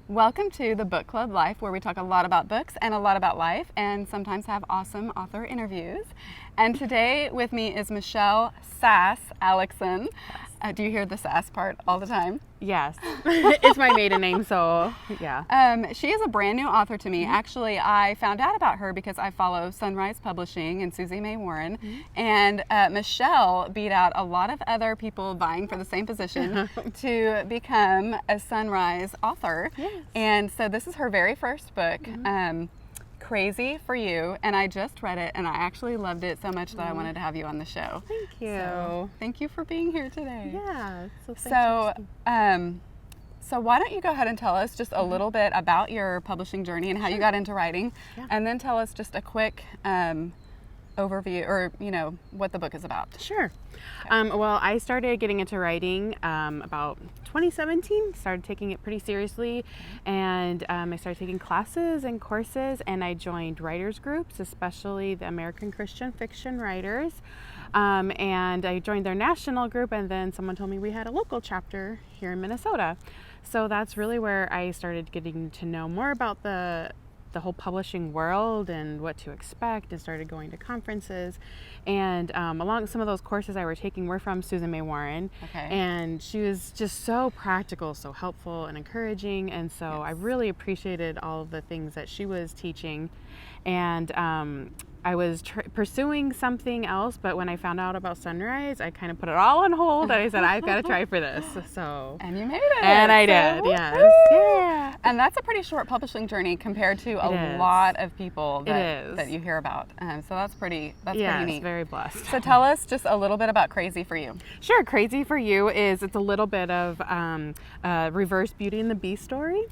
Welcome to the Book Club Life, where we talk a lot about books and a lot about life, and sometimes have awesome author interviews. And today with me is Michelle Sass Aleckson. Do you hear the sass part all the time? Yes. It's my maiden name, so yeah. She is a brand new author to me. Actually, I found out about her because I follow Sunrise Publishing and Susie May Warren. And Michelle beat out a lot of other people vying for the same position to become a Sunrise author. Yes. And so this is her very first book. Crazy for You, and I just read it and I actually loved it so much that I wanted to have you on the show. Thank you. So thank you for being here today. Yeah. So why don't you go ahead and tell us just a little bit about your publishing journey and how you got into writing, and then tell us just a quick overview, or what the book is about. Sure. Well, I started getting into writing about 2017. Started taking it pretty seriously, and I started taking classes and courses, and I joined writers groups, especially the American Christian Fiction Writers, and I joined their national group, and then someone told me we had a local chapter here in Minnesota. So that's really where I started getting to know more about the whole publishing world and what to expect, and started going to conferences. And along some of those courses I were taking were from Susan May Warren. Okay. And she was just so practical, so helpful and encouraging. And so I really appreciated all of the things that she was teaching. And I was pursuing something else, but when I found out about Sunrise, I kind of put it all on hold. And I said, I've got to try for this. So and you made it. And I did, yes. Yeah. And that's a pretty short publishing journey compared to a lot of people that you hear about. So that's pretty neat. Very blessed. So tell us just a little bit about Crazy for You. Sure. Crazy for You it's a little bit of reverse Beauty and the Beast story.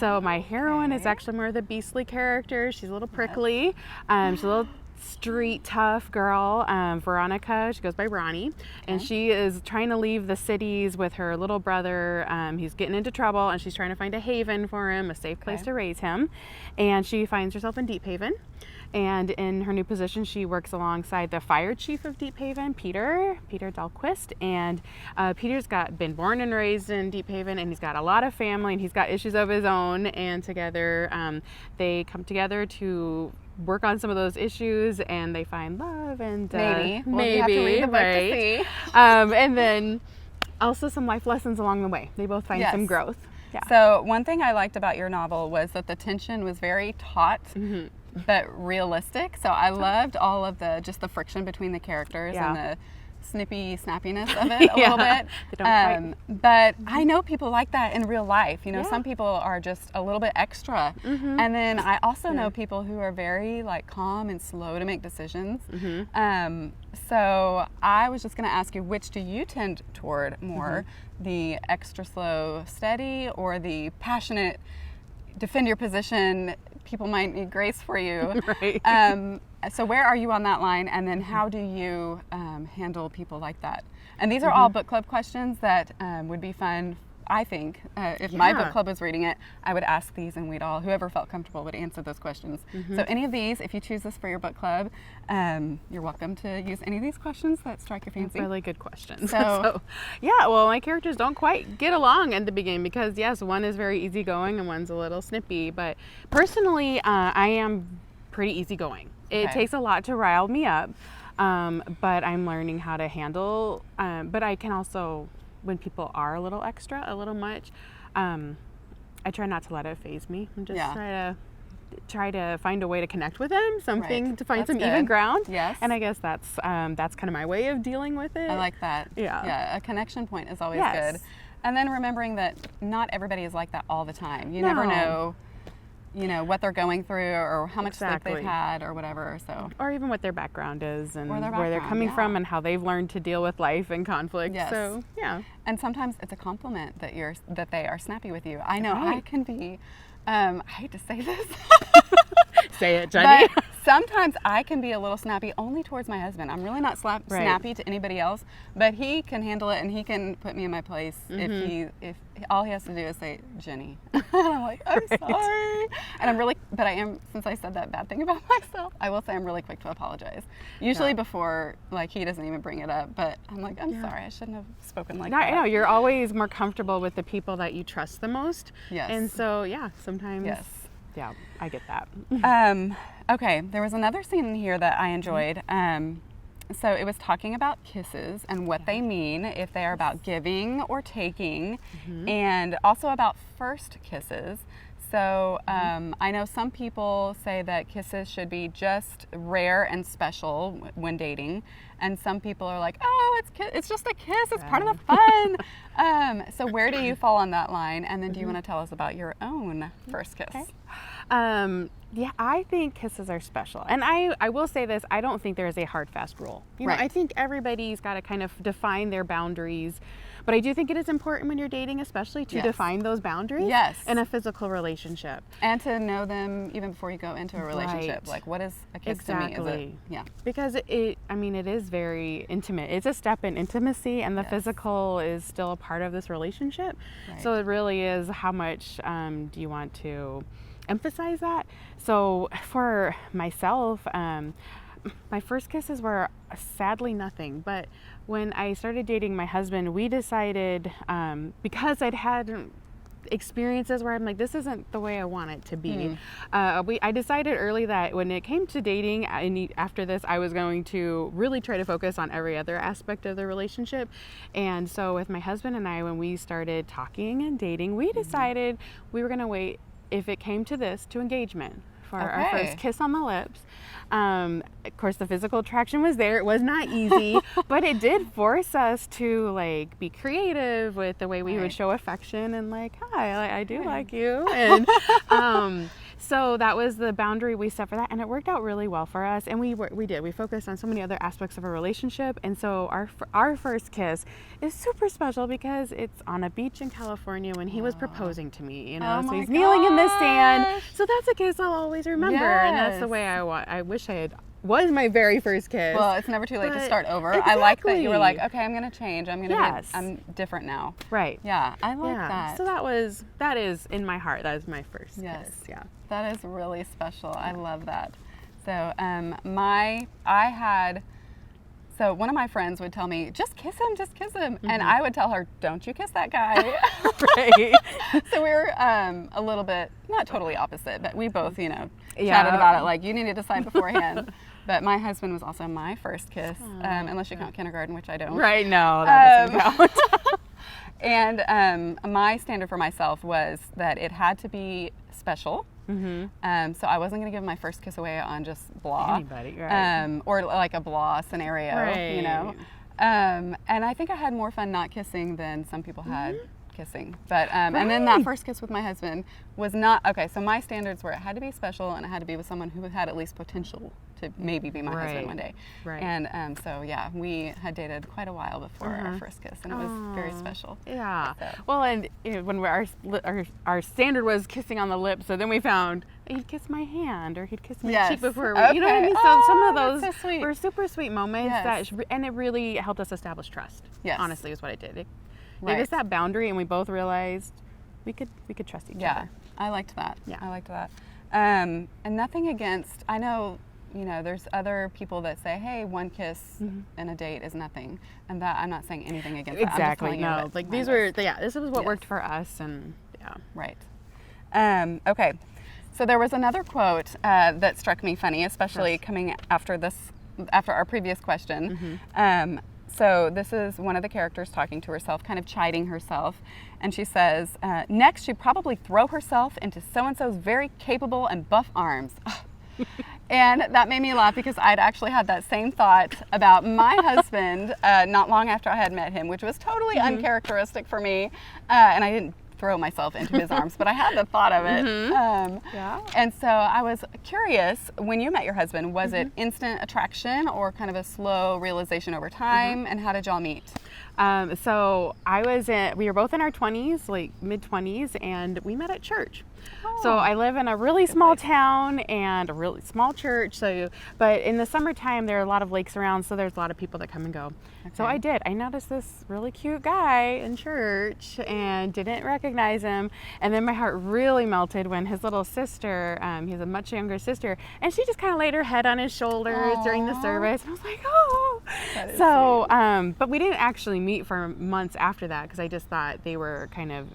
So my heroine is actually more of the beastly character. She's a little prickly. She's a little street tough girl, Veronica. She goes by Ronnie, and she is trying to leave the cities with her little brother. He's getting into trouble, and she's trying to find a haven for him, a safe place to raise him. And she finds herself in Deep Haven. And in her new position, she works alongside the fire chief of Deep Haven, Peter Dahlquist. And Peter's been born and raised in Deep Haven, and he's got a lot of family, and he's got issues of his own. And together, they come together to work on some of those issues, and they find love, and maybe you have to read the book to see. And then also some life lessons along the way. They both find some growth. Yeah. So one thing I liked about your novel was that the tension was very taut, but realistic. So I loved all of the friction between the characters and the snippy snappiness of it a little bit. They don't but I know people like that in real life. Some people are just a little bit extra. And then I also know people who are very calm and slow to make decisions. So I was just going to ask you, which do you tend toward more, the extra slow, steady, or the passionate, defend your position, people might need grace for you? Right. So where are you on that line, and then how do you handle people like that? And these are all book club questions that would be fun, I think. If my book club was reading it, I would ask these, and whoever felt comfortable would answer those questions. So any of these, if you choose this for your book club, you're welcome to use any of these questions that strike your fancy. Really good questions. So well, my characters don't quite get along at the beginning because, yes, one is very easygoing and one's a little snippy. But personally, I am pretty easygoing. It takes a lot to rile me up, but I'm learning how to handle, but I can also, when people are a little extra, a little much, I try not to let it faze me. I'm just try to find a way to connect with them, to find some even ground. Yes. And I guess that's kind of my way of dealing with it. I like that. Yeah. A connection point is always good. And then remembering that not everybody is like that all the time. You never know, what they're going through, or how much sleep they've had, or whatever. So, or even what their background is, and where they're coming from, and how they've learned to deal with life and conflict. Yes. So and sometimes it's a compliment that they are snappy with you. I know I can be. I hate to say this. Say it, Jenny. sometimes I can be a little snappy only towards my husband. I'm really not snappy to anybody else, but he can handle it and he can put me in my place if all he has to do is say, Jenny. And I'm like, I'm sorry. And since I said that bad thing about myself, I will say I'm really quick to apologize. Usually before, like, he doesn't even bring it up, but I'm like, I'm sorry, I shouldn't have spoken like that. No, you're always more comfortable with the people that you trust the most. Yes. And so, sometimes. Yes. Yeah, I get that. Okay, there was another scene in here that I enjoyed. So it was talking about kisses and what they mean, if they are about giving or taking, and also about first kisses. So I know some people say that kisses should be just rare and special when dating, and some people are like, oh, it's just a kiss, it's part of the fun. So where do you fall on that line? And then do you want to tell us about your own first kiss? Okay. Yeah, I think kisses are special. And I will say this, I don't think there is a hard, fast rule. You know, I think everybody's got to kind of define their boundaries. But I do think it is important when you're dating, especially, to define those boundaries in a physical relationship. And to know them even before you go into a relationship. Like, what is a kiss to me? Is it, because it is very intimate. It's a step in intimacy, and the physical is still a part of this relationship. So it really is, how much do you want to emphasize that? So for myself, my first kisses were sadly nothing, but when I started dating my husband, we decided, because I'd had experiences where I'm like, this isn't the way I want it to be. I decided early that when it came to dating, after this, I was going to really try to focus on every other aspect of the relationship. And so with my husband and I, when we started talking and dating, we decided we were going to wait, if it came to this, to engagement for our first kiss on the lips. Of course, the physical attraction was there. It was not easy, but it did force us to, like, be creative with the way we would show affection and, like, hi, I do like you. And so that was the boundary we set for that, and it worked out really well for us. And we focused on so many other aspects of our relationship. And so our first kiss is super special because it's on a beach in California when he was proposing to me. You know, so he's kneeling in the sand. So that's a kiss I'll always remember, and that's the way I wish I had. Was my very first kiss. Well, it's never too late to start over. I like that you were like, okay, I'm gonna change. I'm different now. Right. Yeah, I like that. So that is in my heart. That is my first kiss. Yeah. That is really special. I love that. So so one of my friends would tell me, just kiss him. And I would tell her, don't you kiss that guy. Right. So we were a little bit, not totally opposite, but we both, chatted about it, like, you need to decide beforehand. But my husband was also my first kiss, unless you count kindergarten, which I don't. Right, no, that doesn't count. And my standard for myself was that it had to be special. So I wasn't going to give my first kiss away on just blah. Anybody, right. Or like a blah scenario, And I think I had more fun not kissing than some people had kissing. But and then that first kiss with my husband was not, okay, so my standards were it had to be special and it had to be with someone who had at least potential to maybe be my husband one day. Right. And so we had dated quite a while before our first kiss, and it was very special. Yeah. So. Well, and when our standard was kissing on the lips, so then we found he'd kiss my hand or he'd kiss my cheek before we, you know what I mean? So some of those were super sweet moments and it really helped us establish trust. Yes. Honestly, is what it did. It gave us that boundary, and we both realized we could trust each other. Yeah, I liked that. Yeah, I liked that. And nothing against. I know, there's other people that say, "Hey, one kiss in a date is nothing," and that I'm not saying anything against that. Exactly. No, like these were. This is what worked for us, and Right. Okay. So there was another quote that struck me funny, especially coming after our previous question. So this is one of the characters talking to herself, kind of chiding herself. And she says, next she'd probably throw herself into so-and-so's very capable and buff arms. And that made me laugh because I'd actually had that same thought about my husband not long after I had met him, which was totally uncharacteristic for me. And I didn't throw myself into his arms, but I had the thought of it. And so I was curious, when you met your husband, was it instant attraction or kind of a slow realization over time? And how did y'all meet? So we were both in our 20s, like mid-20s, and we met at church. Oh, so I live in a really small town and a really small church. But in the summertime, there are a lot of lakes around, so there's a lot of people that come and go. Okay. So I noticed this really cute guy in church and didn't recognize him. And then my heart really melted when his little sister, he has a much younger sister, and she just kind of laid her head on his shoulders during the service. And I was like, oh. So, but we didn't actually meet for months after that because I just thought they were kind of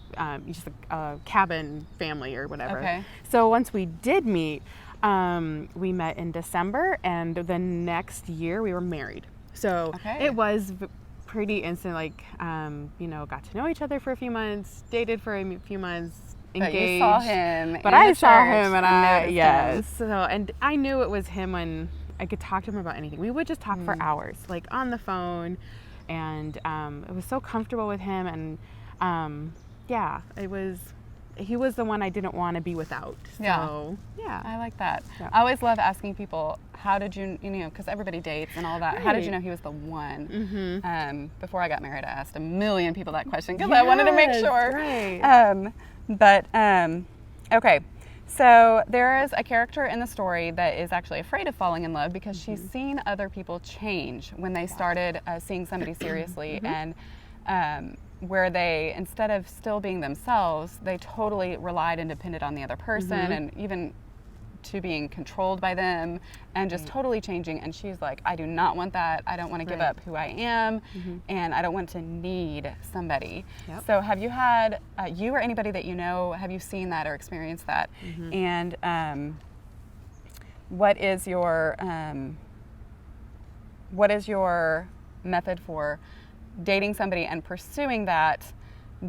just a cabin family or whatever. Okay. So once we did meet, we met in December, and the next year we were married. So it was pretty instant, like, got to know each other for a few months, dated for a few months, engaged. But you saw him. But I saw him, and yes. So, and I knew it was him when I could talk to him about anything. We would just talk for hours, like on the phone, and it was so comfortable with him, and he was the one I didn't want to be without. So, yeah. I like that. Yeah. I always love asking people, how did you because everybody dates and all that. Right. How did you know he was the one? Mm-hmm. Before I got married, I asked a million people that question because I wanted to make sure. Right. Okay. So there is a character in the story that is actually afraid of falling in love because she's seen other people change when they started seeing somebody seriously and where they, instead of still being themselves, they totally relied and depended on the other person and even to being controlled by them and just totally changing. And she's like, I do not want that. I don't want to give up who I am and I don't want to need somebody. Yep. So have you had, you or anybody that you know, have you seen that or experienced that? And what is your method for dating somebody and pursuing that,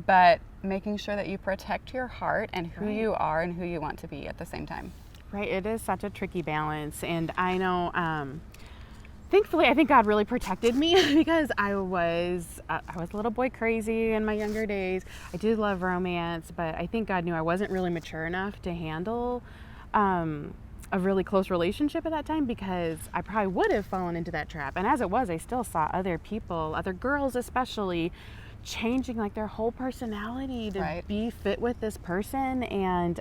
but making sure that you protect your heart and who you are and who you want to be at the same time? Right. It is such a tricky balance. And I know, thankfully, I think God really protected me because I was a little boy crazy in my younger days. I did love romance, but I think God knew I wasn't really mature enough to handle a really close relationship at that time because I probably would have fallen into that trap. And as it was, I still saw other people, other girls especially, changing like their whole personality to be fit with this person. And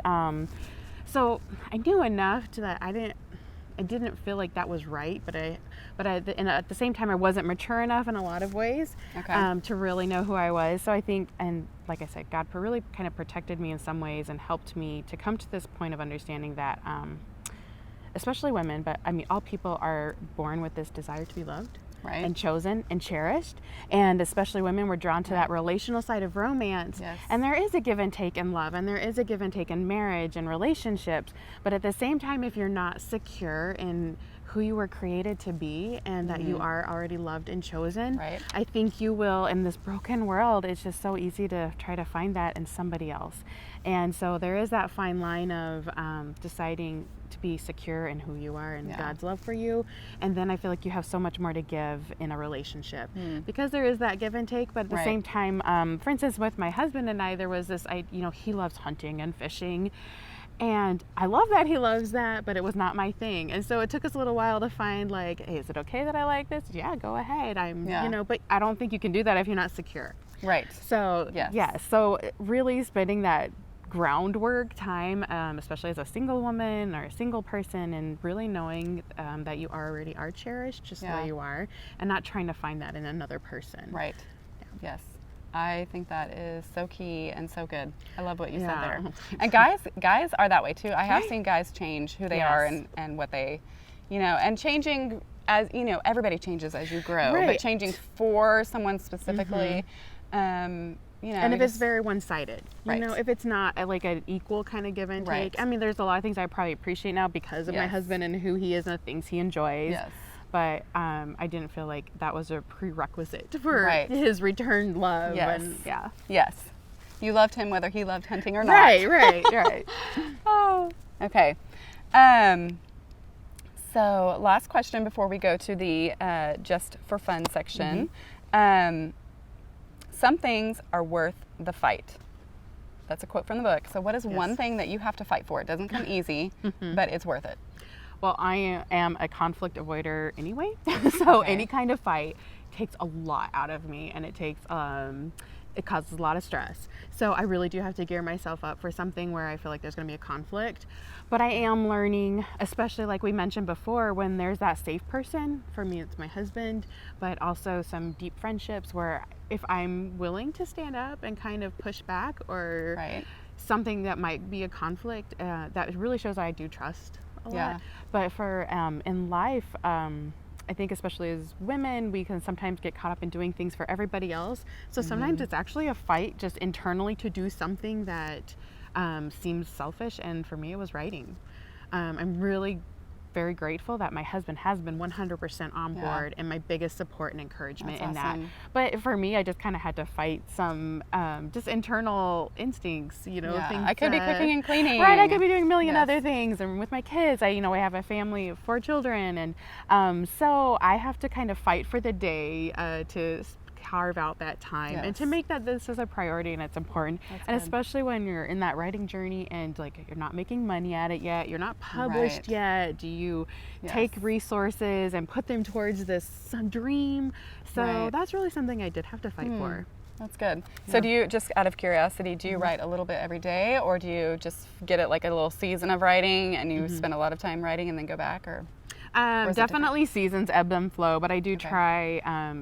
so I knew enough to that I didn't feel like that was right, but at the same time I wasn't mature enough in a lot of ways to really know who I was. So I think, and like I said, God really kind of protected me in some ways and helped me to come to this point of understanding that especially women, but I mean all people are born with this desire to be loved and chosen and cherished, and especially women, we're drawn to that relational side of romance. And there is a give and take in love, and there is a give and take in marriage and relationships, but at the same time, if you're not secure in who you were created to be and that you are already loved and chosen, I think you will, in this broken world, it's just so easy to try to find that in somebody else. And so there is that fine line of deciding to be secure in who you are and God's love for you. And then I feel like you have so much more to give in a relationship because there is that give and take. But at the same time, for instance, with my husband and I, there was this, he loves hunting and fishing. And I love that he loves that, but it was not my thing. And so it took us a little while to find like, hey, is it okay that I like this? Yeah, go ahead. But I don't think you can do that if you're not secure. Right. So, so really spending that groundwork time, especially as a single woman or a single person, and really knowing that you already are cherished just the way you are and not trying to find that in another person. Right. Yeah. Yes. I think that is so key and so good. I love what you said there. And guys are that way too. I have seen guys change who they are and what they, and changing as, everybody changes as you grow, but changing for someone specifically, and if it's very one-sided, if it's not like an equal kind of give and take. I mean, there's a lot of things I probably appreciate now because of my husband and who he is and the things he enjoys. Yes. But I didn't feel like that was a prerequisite for his return love. Yes. And, Yes. You loved him whether he loved hunting or not. Right. Oh. Okay. So last question before we go to the just for fun section. Some things are worth the fight. That's a quote from the book. So what is one thing that you have to fight for? It doesn't come easy, but it's worth it. Well, I am a conflict avoider anyway, so any kind of fight takes a lot out of me, and it causes a lot of stress. So I really do have to gear myself up for something where I feel like there's going to be a conflict. But I am learning, especially like we mentioned before, when there's that safe person. For me, it's my husband, but also some deep friendships where if I'm willing to stand up and kind of push back, or something that might be a conflict, that really shows I do trust a lot. But for in life, I think especially as women, we can sometimes get caught up in doing things for everybody else. So sometimes it's actually a fight just internally to do something that seems selfish. And for me, it was writing. I'm really very grateful that my husband has been 100% on board and my biggest support and encouragement in that. But for me, I just kind of had to fight some just internal instincts, you know, things. I could be cooking and cleaning. Right, I could be doing a million other things. And with my kids, I have a family of 4 children. And so I have to kind of fight for the day to carve out that time and to make that this is a priority and it's important. And especially when you're in that writing journey and like you're not making money at it yet, you're not published yet, do you take resources and put them towards this dream? So that's really something I did have to fight for. That's good. So do you, just out of curiosity, do you write a little bit every day, or do you just get it like a little season of writing and you spend a lot of time writing and then go back, or? Definitely seasons ebb and flow, but I do try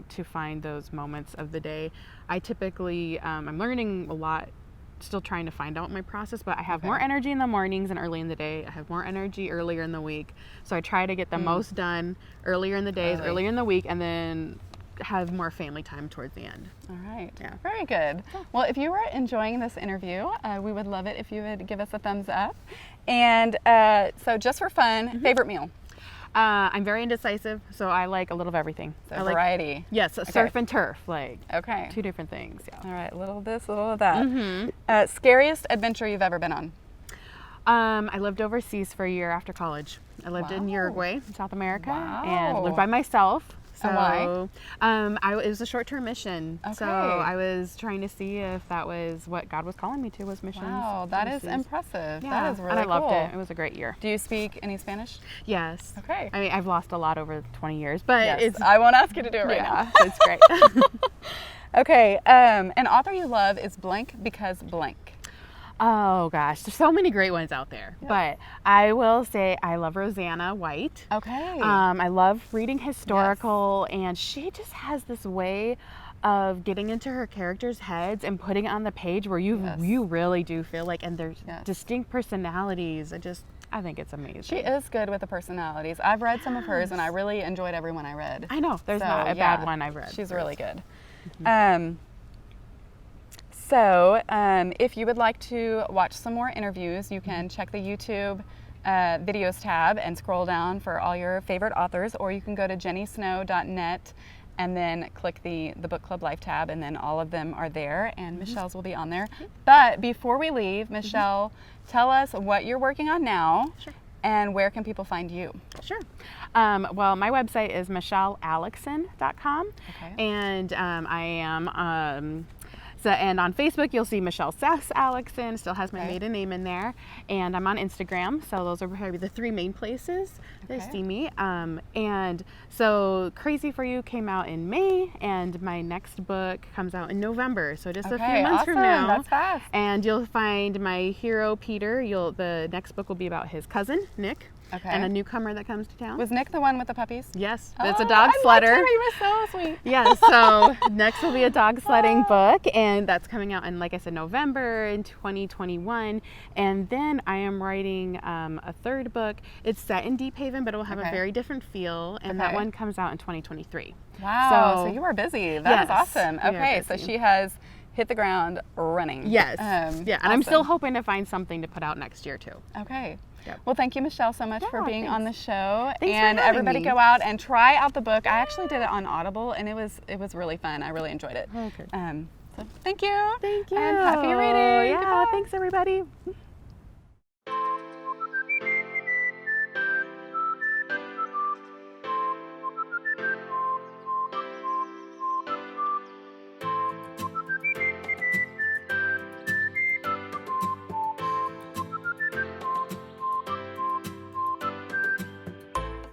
to find those moments of the day. I typically, I'm learning a lot, still trying to find out my process, but I have more energy in the mornings and early in the day. I have more energy earlier in the week. So I try to get the most done earlier in the days, earlier in the week, and then have more family time towards the end. All right. Yeah. Very good. Well, if you were enjoying this interview, we would love it if you would give us a thumbs up. And so just for fun, favorite meal? I'm very indecisive, so I like a little of everything. So variety. Yes, surf and turf, like 2 different things. All right, a little of this, a little of that. Scariest adventure you've ever been on? I lived overseas for a year after college. I lived in Uruguay, in South America, and lived by myself. So why? It was a short-term mission. So I was trying to see if that was what God was calling me to, was missions. Wow, that is impressive. Yeah. That is really cool. And I loved cool. it. It was a great year. Do you speak any Spanish? Yes. Okay. I mean, I've lost a lot over 20 years, but I won't ask you to do it right now. It's great. Okay. An author you love is blank because blank. Oh gosh, there's so many great ones out there, but I will say I love Rosanna White. Okay. I love reading historical, and she just has this way of getting into her characters' heads and putting it on the page where you really do feel like, and there's distinct personalities. I think it's amazing. She is good with the personalities. I've read some of hers, and I really enjoyed every one I read. I know, there's not a bad one I've read. She's really good. So if you would like to watch some more interviews, you can check the YouTube videos tab and scroll down for all your favorite authors, or you can go to jennysnow.net and then click the Book Club Life tab, and then all of them are there, and Michelle's will be on there. But before we leave, Michelle, tell us what you're working on now. Sure. And where can people find you? Sure. Well, my website is michellealeckson.com, and I am and on Facebook, you'll see Michelle Sass Aleckson, still has my maiden name in there. And I'm on Instagram, so those are probably the 3 main places they see me. And so Crazy for You came out in May, and my next book comes out in November. So just a few months from now. That's fast. And you'll find my hero, Peter. The next book will be about his cousin, Nick. And a newcomer that comes to town. Was Nick the one with the puppies? Yes, it's a dog sledder. He was so sweet. Yes, so next will be a dog sledding book, and that's coming out in, like I said, November in 2021. And then I am writing a 3rd book. It's set in Deep Haven, but it will have a very different feel, and that one comes out in 2023. Wow, so you are busy. That is awesome. Okay, so she has hit the ground running. Yes. And I'm still hoping to find something to put out next year too. Okay. Well, thank you, Michelle, so much for being on the show. Thanks and for having everybody me. Go out and try out the book. I actually did it on Audible, and it was really fun. I really enjoyed it. Okay. So thank you. Thank you. And happy reading. Yeah, Goodbye. thanks everybody.